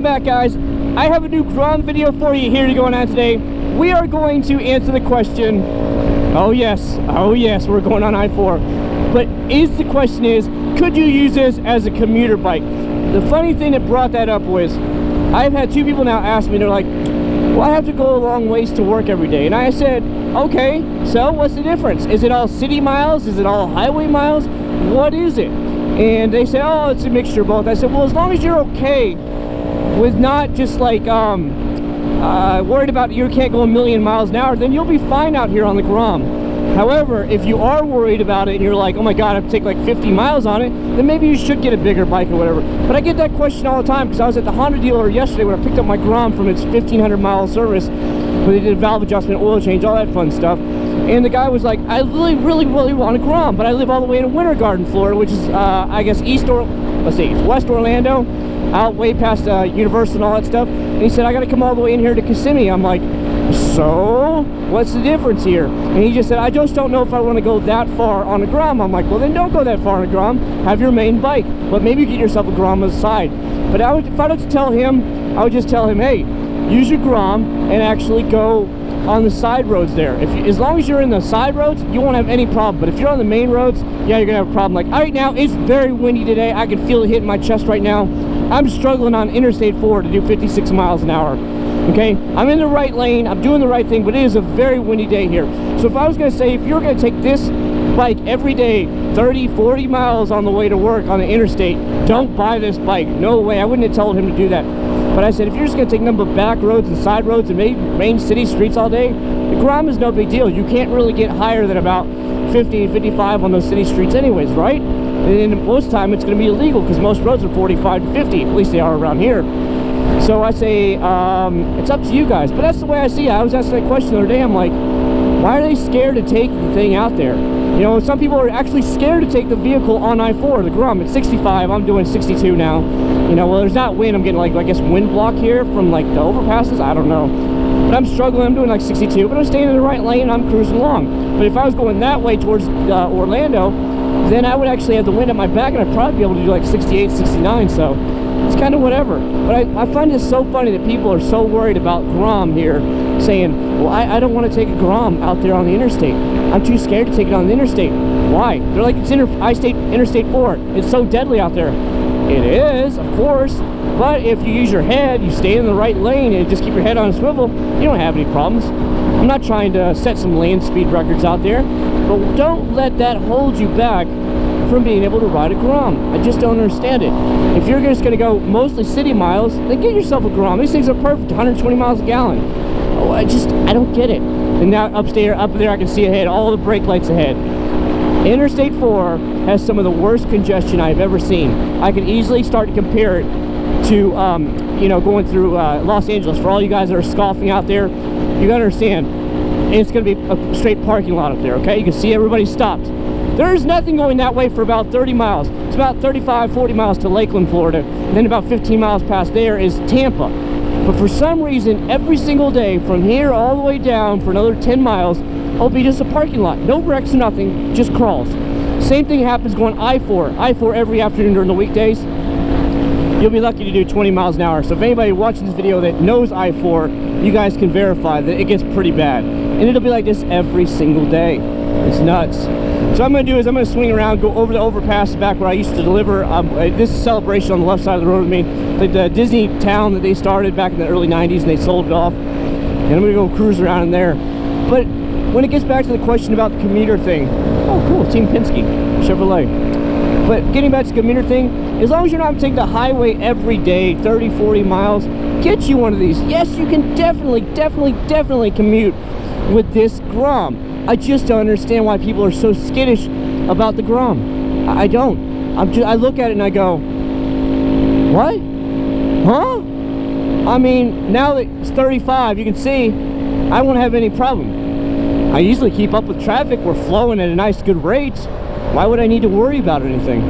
back, guys. I have a new Grom video for you here to go on today. We are going to answer the question, oh yes, we're going on I-4. But the question is, could you use this as a commuter bike? The funny thing that brought that up was, I've had two people now ask me, they're like, well, I have to go a long ways to work every day. And I said, okay, so what's the difference? Is it all city miles? Is it all highway miles? What is it? And they said, oh, it's a mixture of both. I said, well, as long as you're okay with not just like worried about you can't go a million miles an hour, then you'll be fine out here on the Grom. However, if you are worried about it and you're like, oh my god, I have to take like 50 miles on it, then maybe you should get a bigger bike or whatever. But I get that question all the time because I was at the Honda dealer yesterday when I picked up my Grom from its 1,500 mile service, where they did valve adjustment, oil change, all that fun stuff. And the guy was like, I really want a Grom, but I live all the way in Winter Garden, Florida, which is I guess it's West Orlando, out way past Universal and all that stuff. And he said, I gotta come all the way in here to Kissimmee. I'm like, so what's the difference here? And he just said, I just don't know if I want to go that far on a Grom. I'm like, well, then don't go that far on a Grom. Have your main bike, but maybe you get yourself a Grom on the side. But if I were to tell him, I would just tell him, hey, use your Grom and actually go on the side roads there. As long as you're in the side roads, you won't have any problem. But if you're on the main roads, yeah, you're gonna have a problem. Like right now, it's very windy today. I can feel it hitting my chest right now. I'm struggling on Interstate 4 to do 56 miles an hour. Okay, I'm in the right lane, I'm doing the right thing, but it is a very windy day here. So if I was gonna say, if you're gonna take this bike every day, 30, 40 miles on the way to work on the interstate, don't buy this bike. No way, I wouldn't have told him to do that. But I said, if you're just gonna take number of back roads and side roads and maybe main city streets all day, the Grom is no big deal. You can't really get higher than about 50, 55 on those city streets anyways, right? And most time it's gonna be illegal because most roads are 45 to 50, at least they are around here. So I say, it's up to you guys. But that's the way I see it. I was asked that question the other day. I'm like, why are they scared to take the thing out there? You know, some people are actually scared to take the vehicle on I-4, the Grom. It's 65, I'm doing 62 now. You know, well, there's not wind. I'm getting like, I guess, wind block here from like the overpasses. I don't know. But I'm struggling. I'm doing like 62, but I'm staying in the right lane. I'm cruising along. But if I was going that way towards Orlando, then I would actually have the wind at my back and I'd probably be able to do like 68, 69. So it's kind of whatever. But I find this so funny that people are so worried about Grom here, saying, well, I don't want to take a Grom out there on the interstate. I'm too scared to take it on the interstate. Why? They're like, it's Interstate 4. It's so deadly out there. It is, of course. But if you use your head, you stay in the right lane and just keep your head on a swivel, you don't have any problems. I'm not trying to set some land speed records out there, but don't let that hold you back from being able to ride a Grom. I just don't understand it. If you're just going to go mostly city miles, then get yourself a Grom. These things are perfect, 120 miles a gallon. Oh, I don't get it. And now up there I can see ahead, all the brake lights ahead. Interstate 4 has some of the worst congestion I've ever seen. I can easily start to compare it to, you know, going through Los Angeles. For all you guys that are scoffing out there, you gotta understand, it's gonna be a straight parking lot up there, okay? You can see everybody stopped. There's nothing going that way for about 30 miles. It's about 35, 40 miles to Lakeland, Florida. And then about 15 miles past there is Tampa. But for some reason, every single day, from here all the way down for another 10 miles, it'll be just a parking lot. No wrecks, nothing, just crawls. Same thing happens going I-4. I-4 every afternoon during the weekdays. You'll be lucky to do 20 miles an hour. So if anybody watching this video that knows I-4, you guys can verify that it gets pretty bad. And it'll be like this every single day. It's nuts. So what I'm going to do is I'm going to swing around, go over the overpass back where I used to deliver. This is Celebration on the left side of the road with me. The Disney town that they started back in the early 90s and they sold it off. And I'm going to go cruise around in there. But when it gets back to the question about the commuter thing, oh cool, Team Penske, Chevrolet. But getting back to the commuter thing, as long as you're not taking the highway every day, 30, 40 miles, get you one of these. Yes, you can definitely commute with this Grom. I just don't understand why people are so skittish about the Grom. I don't. I look at it and I go, what? Huh? I mean, now that it's 35, you can see I won't have any problem. I usually keep up with traffic. We're flowing at a nice, good rate. Why would I need to worry about anything?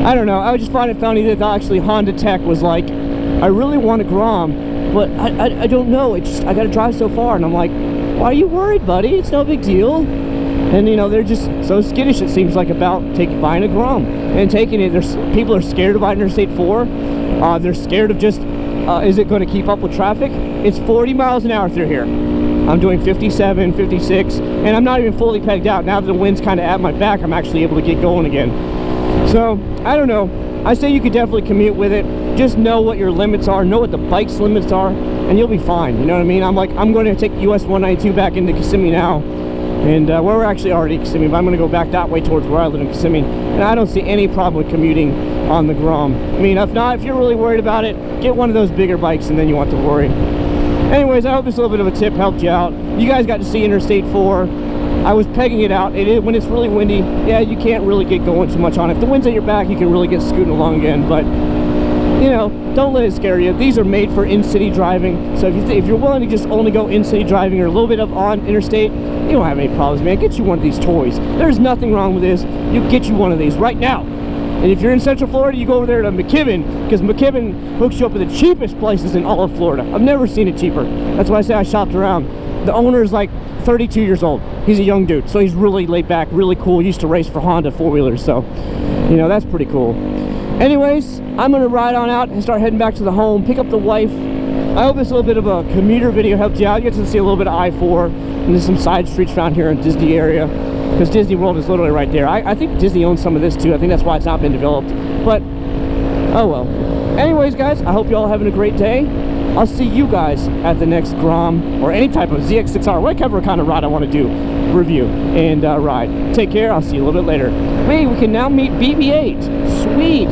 I don't know. I just find it funny that actually Honda Tech was like, I really want a Grom, but I don't know. It's just, I got to drive so far. And I'm like, why are you worried, buddy? It's no big deal. And you know, they're just so skittish, it seems like, about buying a Grom and taking it. People are scared of buying Interstate 4. They're scared of just is it going to keep up with traffic? It's 40 miles an hour through here. I'm doing 57, 56, and I'm not even fully pegged out. Now that the wind's kind of at my back, I'm actually able to get going again. So, I don't know. I say you could definitely commute with it. Just know what your limits are, know what the bike's limits are, and you'll be fine. You know what I mean? I'm going to take US 192 back into Kissimmee now. And well, we're actually already in Kissimmee, but I'm going to go back that way towards where I live in Kissimmee. And I don't see any problem with commuting on the Grom. I mean, if you're really worried about it, get one of those bigger bikes and then you won't have to worry. Anyways, I hope this little bit of a tip helped you out. You guys got to see Interstate 4. I was pegging it out. When it's really windy, yeah, you can't really get going too much on it. If the wind's at your back, you can really get scooting along again. But, you know, don't let it scare you. These are made for in-city driving. So if you're willing to just only go in-city driving or a little bit of on interstate, you don't have any problems, man. Get you one of these toys. There's nothing wrong with this. You get you one of these right now. And if you're in Central Florida, you go over there to McKibben, because McKibben hooks you up with the cheapest places in all of Florida. I've never seen it cheaper. That's why I say I shopped around. The owner is like 32 years old. He's a young dude, so he's really laid back, really cool. He used to race for Honda four-wheelers, so, you know, that's pretty cool. Anyways, I'm going to ride on out and start heading back to the home, pick up the wife. I hope this little bit of a commuter video helped you out. You get to see a little bit of I-4, and there's some side streets around here in Disney area, because Disney World is literally right there. I think Disney owns some of this too. I think that's why it's not been developed, but oh well. Anyways, guys, I hope you all having a great day. I'll see you guys at the next Grom or any type of ZX6R, whatever kind of ride I want to do, review and ride. Take care. I'll see you a little bit later. Wait, we can now meet BB-8. Sweet.